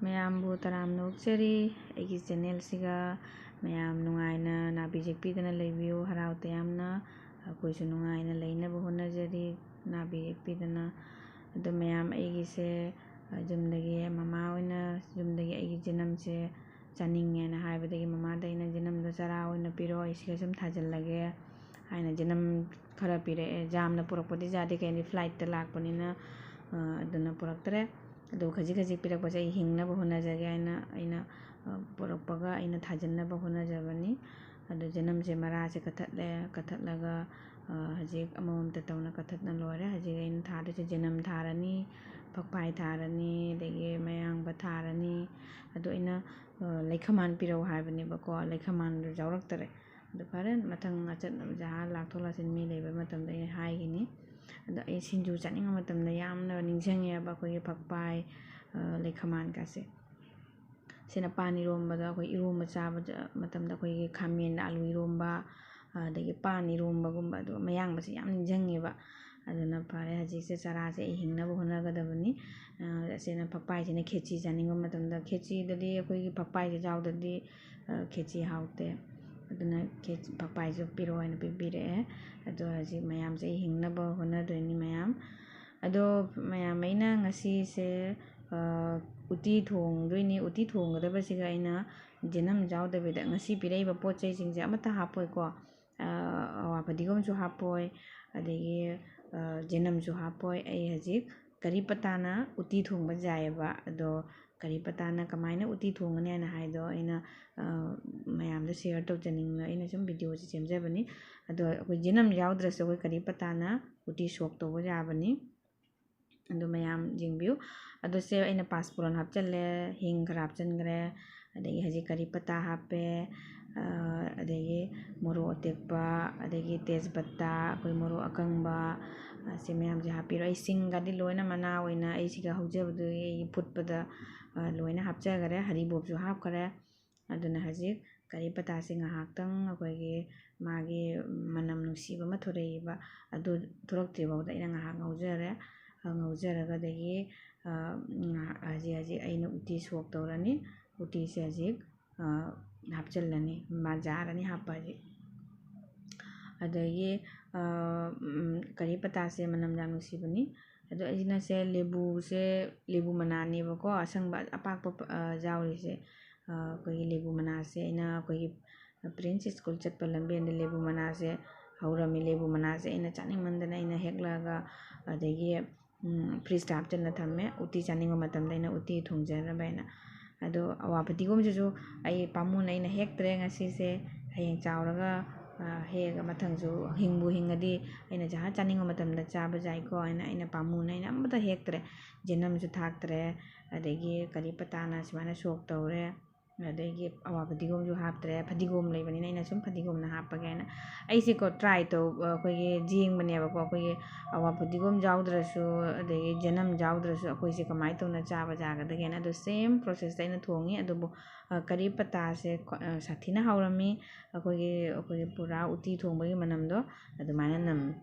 ꯃꯌꯥꯝꯕꯨ ꯇꯔꯥꯝꯅ ꯑꯣꯛꯆꯔꯤ ꯑꯩꯒꯤ ꯆꯦꯅꯦꯜꯁꯤꯒ ꯃꯌꯥꯝ ꯅꯨꯡꯉꯥꯏꯅ ꯅꯥꯕꯤ ꯌꯦꯛꯄꯤꯗꯅ ꯂꯩꯕꯤꯌꯨ ꯍꯔꯥꯎ ꯇꯌꯥꯝꯅ ꯑꯩꯈꯣꯏꯁꯨ ꯅꯨꯡꯉꯥꯏꯅ ꯂꯩꯅꯕ ꯍꯣꯠꯅꯖꯔꯤ ꯅꯥꯕꯤ ꯌꯦꯛꯄꯤꯗꯅ ꯑꯗꯣ ꯃꯌꯥꯝ ꯑꯩꯒꯤꯁꯦ ꯌꯨꯝꯗꯒꯤ ꯃꯃꯥ ꯑꯣꯏꯅ ꯌꯨꯝꯗꯒꯤ ꯑꯩꯒꯤ ꯖꯦꯅꯝꯁꯦ ꯆꯥꯅꯤꯡꯉꯦꯅ ꯍꯥꯏꯕꯗꯒꯤ ꯃꯃꯥꯗ ꯑꯩꯅ ꯖꯦꯅꯝꯗꯣ ꯆꯔꯥ ꯑꯣꯏꯅ ꯄꯤꯔꯣ ꯑꯩ ꯁꯤꯒ ꯁꯨꯝ ꯊꯥꯖꯤꯜꯂꯒꯦ ꯍꯥꯏꯅ ꯖꯦꯅꯝ ꯈꯔ ꯄꯤꯔꯛꯑꯦ ꯖꯥꯝꯅ ꯄꯨꯔꯛꯄꯗꯤ ꯌꯥꯗꯦ ꯀꯩꯒꯤꯅꯣꯗꯤ ꯐ꯭ꯂꯥꯏꯠꯇ ꯂꯥꯛꯄꯅꯤꯅ ꯑꯗꯨꯅ ꯄꯨꯔꯛꯇ꯭ꯔꯦ ꯑꯗꯨ ꯈꯖꯤꯛ ꯈꯖꯤꯛ ꯄꯤꯔꯛꯄꯁꯦ ꯑꯩ ꯍꯤꯡꯅꯕ ꯍꯣꯠꯅꯖꯒꯦ ꯍꯥꯏꯅ ꯑꯩꯅ ꯄꯨꯔꯛꯄꯒ ꯑꯩꯅ ꯊꯥꯖꯤꯟꯅꯕ ꯍꯣꯠꯅꯖꯕꯅꯤ ꯑꯗꯨ ꯖꯦꯅꯝꯁꯦ ꯃꯔꯥꯁꯦ ꯀꯠꯊꯠꯂꯦ ꯀꯠꯊꯠꯂꯒ ꯍꯧꯖꯤꯛ ꯑꯃꯃꯝꯇ ꯇꯧꯅ ꯀꯠꯊꯠꯅ ꯂꯣꯏꯔꯦ ꯍꯧꯖꯤꯛ ꯑꯩꯅ ꯊꯥꯗꯣꯏꯁꯦ ꯖꯦꯅꯝ ꯊꯥꯔꯅꯤ ꯐꯛꯄꯥꯏ ꯊꯥꯔꯅꯤ ꯑꯗꯒꯤ ꯃꯌꯥꯡꯕ ꯊꯥꯔꯅꯤ ꯑꯗꯣ ꯑꯩꯅ ꯂꯩꯈꯃꯥꯟ ꯄꯤꯔꯛꯎ ꯍꯥꯏꯕꯅꯦꯕꯀꯣ ꯂꯩꯈꯃꯥꯟꯗꯨ ꯌꯥꯎꯔꯛꯇꯔꯦ ꯑꯗꯨ ꯐꯔꯦ ꯃꯊꯪ ꯆꯠꯅꯕ ꯖꯍꯥ ꯂꯥꯛꯊꯣꯛ ꯂꯥꯛꯁꯤꯟ ꯃꯤ ꯂꯩꯕ ꯃꯇꯝꯗ ꯑꯩ ꯍꯥꯏꯈꯤꯅꯤ ꯑꯗꯣ ꯑꯩ ꯁꯤꯡꯖꯨ ꯆꯥꯅꯤꯡꯕ ꯃꯇꯝꯗ ꯌꯥꯝꯅ ꯅꯤꯡꯁꯤꯡꯉꯦꯕ ꯑꯩꯈꯣꯏꯒꯤ ꯐꯛꯄꯥꯏ ꯂꯩꯈꯃꯥꯟꯒꯁꯦ ꯁꯤꯅ ꯄꯥꯟ ꯏꯔꯣꯝꯕꯗ ꯑꯩꯈꯣꯏ ꯏꯔꯣꯝꯕ ꯆꯥꯕ ꯃꯇꯝꯗ ꯑꯩꯈꯣꯏꯒꯤ ꯈꯥꯃꯦꯟ ꯑꯥꯂꯨ ꯏꯔꯣꯝꯕ ꯑꯗꯒꯤ ꯄꯥꯟ ꯏꯔꯣꯝꯕꯒꯨꯝꯕ ꯑꯗꯨꯒ ꯃꯌꯥꯡꯕꯁꯦ ꯌꯥꯝ ꯅꯤꯡꯁꯤꯡꯉꯦꯕ ꯑꯗꯨꯅ ꯐꯔꯦ ꯍꯧꯖꯤꯛꯁꯦ ꯆꯔꯥꯁꯦ ꯑꯩ ꯍꯤꯡꯅꯕ ꯍꯣꯠꯅꯒꯗꯕꯅꯤ ꯑꯁꯤꯅ ꯐꯛꯄꯥꯏꯁꯤꯅ ꯈꯦꯆꯤ ꯆꯥꯅꯤꯡꯕ ꯃꯇꯝꯗ ꯈꯦꯆꯤꯗꯗꯤ ꯑꯩꯈꯣꯏꯒꯤ ꯐꯛꯄꯥꯏꯁꯦ ꯌꯥꯎꯗ꯭ꯔꯗꯤ ꯈꯦꯆꯤ ꯍꯥꯎꯇꯦ ꯑꯗꯨꯅ ꯐꯛꯄꯥꯏꯁꯨ ꯄꯤꯔꯛꯑꯣ ꯍꯥꯏꯅ ꯄꯤꯕꯤꯔꯛꯑꯦ ꯑꯗꯣ ꯍꯧꯖꯤꯛ ꯃꯌꯥꯝꯁꯦ ꯑꯩ ꯍꯤꯡꯅꯕ ꯍꯣꯠꯅꯗꯣꯏꯅꯤ ꯃꯌꯥꯝ ꯑꯗꯣ ꯃꯌꯥꯝ ꯑꯩꯅ ꯉꯁꯤꯁꯦ ꯎꯇꯤ ꯊꯣꯡꯗꯣꯏꯅꯤ ꯎꯇꯤ ꯊꯣꯡꯒꯗꯕꯁꯤꯒ ꯑꯩꯅ ꯖꯦꯅꯝ ꯌꯥꯎꯗꯕꯤꯗ ꯉꯁꯤ ꯄꯤꯔꯛꯏꯕ ꯄꯣꯠ ꯆꯩꯁꯤꯡꯁꯦ ꯑꯃꯠꯇ ꯍꯥꯞꯄꯣꯏꯀꯣ ꯑꯋꯥ ꯐꯗꯤꯒꯣꯝꯁꯨ ꯍꯥꯞꯄꯣꯏ ꯑꯗꯒꯤ ꯖꯦꯅꯝꯁꯨ ꯍꯥꯞꯄꯣꯏ ꯑꯩ ꯍꯧꯖꯤꯛ ꯀꯔꯤꯄꯇꯥꯅ ꯎꯇꯤ ꯊꯣꯡꯕ ꯌꯥꯏꯑꯕ ꯑꯗꯣ ꯀꯔꯤꯄꯇꯥꯅ ꯀꯃꯥꯏꯅ ꯎꯇꯤ ꯊꯣꯡꯒꯅꯤ ꯍꯥꯏꯅ ꯍꯥꯏꯗꯣ ꯑꯩꯅ ꯃꯌꯥꯝꯗ ꯁꯦꯌꯔ ꯇꯧꯖꯅꯤꯡꯕ ꯑꯩꯅ ꯁꯨꯝ ꯚꯤꯗꯤꯑꯣꯁꯤ ꯁꯦꯝꯖꯕꯅꯤ ꯑꯗꯣ ꯑꯩꯈꯣꯏ ꯖꯦꯅꯝ ꯌꯥꯎꯗ꯭ꯔꯁꯨ ꯑꯩꯈꯣꯏ ꯀꯔꯤꯄꯇꯥꯅ ꯎꯇꯤ ꯁꯣꯛ ꯇꯧꯕ ꯌꯥꯕꯅꯤ ꯑꯗꯣ ꯃꯌꯥꯝ ꯌꯦꯡꯕꯤꯌꯨ ꯑꯗꯣ ꯁꯦ ꯑꯩꯅ ꯄꯥꯁꯄꯨꯔꯟ ꯍꯥꯞꯆꯤꯜꯂꯦ ꯍꯤꯡ ꯈꯔ ꯍꯥꯞꯆꯤꯟꯈ꯭ꯔꯦ ꯑꯗꯒꯤ ꯍꯧꯖꯤꯛ ꯀꯔꯤꯄꯇꯥ ꯍꯥꯞꯄꯦ ꯑꯗꯒꯤ ꯃꯣꯔꯣꯛ ꯑꯇꯦꯛꯄ ꯑꯗꯒꯤ ꯇꯦꯖꯄꯇꯥ ꯑꯩꯈꯣꯏ ꯃꯣꯔꯣꯛ ꯑꯀꯪꯕ ꯁꯤ ꯃꯌꯥꯝꯁꯦ ꯍꯥꯞꯄꯤꯔꯣ ꯑꯩ ꯁꯤꯡꯒꯗꯤ ꯂꯣꯏꯅ ꯃꯅꯥ ꯑꯣꯏꯅ ꯑꯩ ꯁꯤꯒ ꯍꯧꯖꯕꯗꯨꯒꯤ ꯑꯩ ꯐꯨꯠꯄꯗ ꯂꯣꯏꯅ ꯍꯥꯞꯆꯈꯔꯦ ꯍꯔꯤꯕꯣꯞꯁꯨ ꯍꯥꯞꯈꯔꯦ ꯑꯗꯨꯅ ꯍꯧꯖꯤꯛ ꯀꯔꯤꯄꯇꯥꯁꯤ ꯉꯥꯏꯍꯥꯛꯇꯪ ꯑꯩꯈꯣꯏꯒꯤ ꯃꯥꯒꯤ ꯃꯅꯝ ꯅꯨꯡꯁꯤꯕ ꯑꯃ ꯊꯣꯔꯛꯏꯕ ꯑꯗꯨ ꯊꯣꯔꯛꯇ꯭ꯔꯤ ꯐꯥꯎꯗ ꯑꯩꯅ ꯉꯥꯏꯍꯥꯛ ꯉꯧꯖꯔꯦ ꯉꯧꯖꯔꯒ ꯑꯗꯒꯤ ꯍꯧꯖꯤꯛ ꯑꯩꯅ ꯎꯇꯤ ꯁꯣꯛ ꯇꯧꯔꯅꯤ ꯎꯇꯤꯁꯦ ꯍꯧꯖꯤꯛ ꯍꯥꯞꯆꯤꯜꯂꯅꯤ ꯌꯥꯔꯅꯤ ꯍꯥꯞꯄ ꯍꯧꯖꯤꯛ ꯑꯗꯒꯤ ꯀꯔꯤꯄꯇꯥꯁꯦ ꯃꯅꯝ ꯌꯥꯝ ꯅꯨꯡꯁꯤꯕꯅꯤ ꯑꯗꯣ ꯑꯩꯅꯁꯦ ꯂꯦꯕꯨꯁꯦ ꯂꯦꯕꯨ ꯃꯅꯥꯅꯦꯕꯀꯣ ꯑꯁꯪꯕ ꯑꯄꯥꯛꯄ ꯌꯥꯎꯔꯤꯁꯦ ꯑꯩꯈꯣꯏꯒꯤ ꯂꯦꯕꯨ ꯃꯅꯥꯁꯦ ꯑꯩꯅ ꯑꯩꯈꯣꯏꯒꯤ ꯄ꯭ꯔꯤꯟꯁ ꯁ꯭ꯀꯨꯜ ꯆꯠꯄ ꯂꯝꯕꯦꯟꯗ ꯂꯦꯕꯨ ꯃꯅꯥꯁꯦ ꯍꯧꯔꯝꯃꯤ ꯂꯦꯕꯨ ꯃꯅꯥꯁꯦ ꯑꯩꯅ ꯆꯥꯅꯤꯡꯃꯟꯗꯅ ꯑꯩꯅ ꯍꯦꯛꯂꯛꯑꯒ ꯑꯗꯒꯤ ꯐ꯭ꯔꯤꯖꯇ ꯍꯥꯞꯆꯤꯟꯅ ꯊꯝꯃꯦ ꯎꯇꯤ ꯆꯥꯅꯤꯡꯕ ꯃꯇꯝꯗ ꯑꯩꯅ ꯎꯇꯤ ꯊꯣꯡꯖꯅꯕ ꯍꯥꯏꯅ ꯑꯗꯣ ꯑꯋꯥ ꯐꯗꯤꯒꯣꯝꯁꯤꯁꯨ ꯑꯩ ꯄꯥꯝꯃꯨꯅ ꯑꯩꯅ ꯍꯦꯛꯇ꯭ꯔꯦ ꯉꯁꯤꯁꯦ ꯍꯌꯦꯡ ꯆꯥꯎꯔꯒ ꯍꯦꯛꯑꯒ ꯃꯊꯪꯁꯨ ꯍꯤꯡꯕꯨ ꯍꯤꯡꯉꯗꯤ ꯑꯩꯅ ꯖꯍꯥ ꯆꯥꯅꯤꯡꯕ ꯃꯇꯝꯗ ꯆꯥꯕ ꯌꯥꯏꯀꯣ ꯍꯥꯏꯅ ꯑꯩꯅ ꯄꯥꯝꯃꯨꯅ ꯑꯩꯅ ꯑꯃꯠꯇ ꯍꯦꯛꯇ꯭ꯔꯦ ꯖꯦꯅꯝꯁꯨ ꯊꯥꯛꯇ꯭ꯔꯦ ꯑꯗꯒꯤ ꯀꯔꯤꯄꯇꯥꯅ ꯁꯨꯃꯥꯏꯅ ꯁꯣꯛ ꯇꯧꯔꯦ ꯑꯗꯒꯤ ꯑꯋꯥ ꯐꯗꯤꯒꯣꯝꯁꯨ ꯍꯥꯞꯇ꯭ꯔꯦ ꯐꯗꯤꯒꯣꯝ ꯂꯩꯕꯅꯤꯅ ꯑꯩꯅ ꯁꯨꯝ ꯐꯗꯤꯒꯣꯝꯅ ꯍꯥꯞꯄꯒꯦ ꯍꯥꯏꯅ ꯑꯩꯁꯦꯀꯣ ꯇ꯭ꯔꯥꯏ ꯇꯧ ꯑꯩꯈꯣꯏꯒꯤ ꯌꯦꯡꯕꯅꯦꯕꯀꯣ ꯑꯩꯈꯣꯏꯒꯤ ꯑꯋꯥ ꯐꯗꯤꯒꯣꯝ ꯌꯥꯎꯗ꯭ꯔꯁꯨ ꯑꯗꯒꯤ ꯖꯦꯅꯝ ꯌꯥꯎꯗ꯭ꯔꯁꯨ ꯑꯩꯈꯣꯏꯁꯦ ꯀꯃꯥꯏꯅ ꯇꯧꯅ ꯆꯥꯕ ꯌꯥꯒꯗꯒꯦꯅ ꯑꯗꯣ ꯁꯦꯝ ꯄ꯭ꯔꯣꯁꯦꯁꯇ ꯑꯩꯅ ꯊꯣꯡꯉꯤ ꯑꯗꯨꯕꯨ ꯀꯔꯤꯄꯇꯥꯁꯦ ꯁꯥꯊꯤꯅ ꯍꯥꯎꯔꯝꯃꯤ ꯑꯩꯈꯣꯏꯒꯤ ꯄꯨꯔꯥ ꯎꯇꯤ ꯊꯣꯡꯕꯒꯤ ꯃꯅꯝꯗꯣ ꯑꯗꯨꯃꯥꯏꯅ ꯅꯝꯃꯤ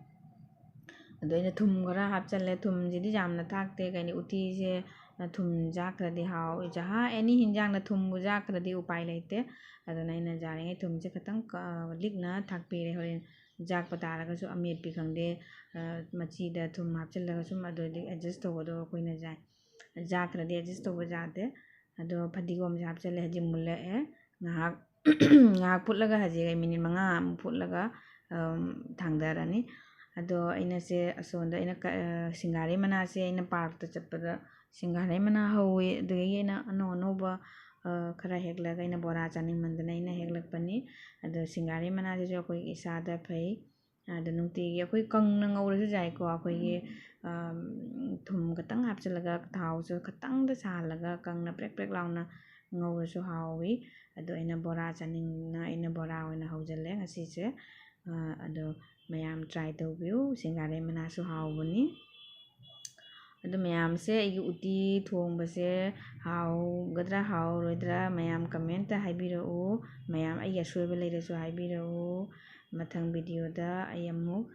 ꯑꯗꯣ ꯑꯩꯅ ꯊꯨꯝ ꯈꯔ ꯍꯥꯞꯆꯤꯜꯂꯦ ꯊꯨꯝꯁꯤꯗꯤ ꯌꯥꯝꯅ ꯊꯥꯛꯇꯦ ꯀꯩꯅꯣ ꯎꯇꯤꯁꯦ ꯊꯨꯝ ꯌꯥꯛꯈ꯭ꯔꯗꯤ ꯍꯥꯎꯏ ꯖꯍꯥ ꯑꯦꯅꯤ ꯍꯤꯟꯖꯥꯡꯗ ꯊꯨꯝꯕꯨ ꯌꯥꯛꯈ꯭ꯔꯗꯤ ꯎꯄꯥꯏ ꯂꯩꯇꯦ ꯑꯗꯨꯅ ꯑꯩꯅ ꯌꯥꯔꯤꯉꯩ ꯊꯨꯝꯁꯦ ꯈꯤꯇꯪ ꯂꯤꯛꯅ ꯊꯥꯛꯄꯤꯔꯦ ꯍꯣꯔꯦꯟ ꯌꯥꯛꯄ ꯇꯥꯔꯒꯁꯨ ꯑꯃꯦꯠꯄꯤ ꯈꯪꯗꯦ ꯃꯆꯤꯗ ꯊꯨꯝ ꯍꯥꯞꯆꯤꯜꯂꯒ ꯁꯨꯝ ꯑꯗꯨꯗꯤ ꯑꯦꯗꯖꯁ ꯇꯧꯕꯗꯣ ꯑꯩꯈꯣꯏꯅ ꯌꯥꯏ ꯌꯥꯛꯈ꯭ꯔꯗꯤ ꯑꯦꯗꯖꯁ ꯇꯧꯕ ꯌꯥꯗꯦ ꯑꯗꯣ ꯐꯗꯤꯒꯣꯝꯁꯦ ꯍꯥꯞꯆꯤꯜꯂꯦ ꯍꯧꯖꯤꯛ ꯃꯨꯜꯂꯛꯑꯦ ꯉꯥꯏꯍꯥꯛ ꯉꯥꯏꯍꯥꯛ ꯐꯨꯠꯂꯒ ꯍꯧꯖꯤꯛ ꯑꯩ ꯃꯤꯅꯤꯠ 5 ꯐꯨꯠꯂꯒ ꯊꯥꯡꯊꯔꯅꯤ ꯑꯗꯣ ꯑꯩꯅꯁꯦ ꯑꯁꯣꯝꯗ ꯑꯩꯅ ꯁꯤꯡꯒꯥꯔꯩ ꯃꯅꯥꯁꯦ ꯑꯩꯅ ꯄꯥꯔꯛꯇ ꯆꯠꯄꯗ ꯁꯤꯡꯒꯥꯔꯩ ꯃꯅꯥ ꯍꯧꯋꯤ ꯑꯗꯨꯗꯒꯤ ꯑꯩꯅ ꯑꯅꯧ ꯑꯅꯧꯕ ꯈꯔ ꯍꯦꯛꯂꯒ ꯑꯩꯅ ꯕꯣꯔꯥ ꯆꯥꯅꯤꯡꯃꯟꯗꯅ ꯑꯩꯅ ꯍꯦꯛꯂꯛꯄꯅꯤ ꯑꯗꯣ ꯁꯤꯡꯒꯥꯔꯩ ꯃꯅꯥꯁꯤꯁꯨ ꯑꯩꯈꯣꯏꯒꯤ ꯏꯁꯥꯗ ꯐꯩ ꯑꯗꯣ ꯅꯨꯡꯇꯤꯒꯤ ꯑꯩꯈꯣꯏ ꯀꯪꯅ ꯉꯧꯔꯁꯨ ꯌꯥꯏꯀꯣ ꯑꯩꯈꯣꯏꯒꯤ ꯊꯨꯝ ꯈꯤꯇꯪ ꯍꯥꯞꯆꯤꯜꯂꯒ ꯊꯥꯎꯁꯨ ꯈꯤꯇꯪꯗ ꯁꯥꯍꯜꯂꯒ ꯀꯪꯅ ꯄ꯭ꯔꯦꯛ ꯄ꯭ꯔꯦꯛ ꯂꯥꯎꯅ ꯉꯧꯔꯁꯨ ꯍꯥꯎꯋꯤ ꯑꯗꯣ ꯑꯩꯅ ꯕꯣꯔꯥ ꯆꯥꯅꯤꯡꯅ ꯑꯩꯅ ꯕꯣꯔꯥ ꯑꯣꯏꯅ ꯍꯧꯖꯤꯜꯂꯦ ꯉꯁꯤꯁꯦ ꯑꯗꯣ ꯃꯌꯥꯝ ꯇ꯭ꯔꯥꯏ ꯇꯧꯕꯤꯌꯨ ꯁꯤꯡꯒꯥꯔꯩ ꯃꯅꯥꯁꯨ ꯍꯥꯎꯕꯅꯤ ꯑꯗꯨ ꯃꯌꯥꯝꯁꯦ ꯑꯩꯒꯤ ꯎꯇꯤ ꯊꯣꯡꯕꯁꯦ ꯍꯥꯎꯒꯗ꯭ꯔꯥ ꯍꯥꯎꯔꯣꯏꯗ꯭ꯔꯥ ꯃꯌꯥꯝ ꯀꯃꯦꯟꯇ ꯍꯥꯏꯕꯤꯔꯛꯎ ꯃꯌꯥꯝ ꯑꯩꯒꯤ ꯑꯁꯣꯏꯕ ꯂꯩꯔꯁꯨ ꯍꯥꯏꯕꯤꯔꯛꯎ ꯃꯊꯪ ꯚꯤꯗꯤꯑꯣꯗ ꯑꯩ ꯑꯃꯨꯛ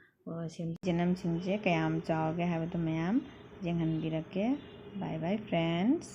ꯖꯦꯅꯝꯁꯤꯡꯁꯦ ꯀꯌꯥꯝ ꯆꯥꯎꯒꯦ ꯍꯥꯏꯕꯗꯣ ꯃꯌꯥꯝ ꯌꯦꯡꯍꯟꯕꯤꯔꯛꯀꯦ ꯕꯥꯏ ꯕꯥꯏ ꯐ꯭ꯔꯦꯟड्स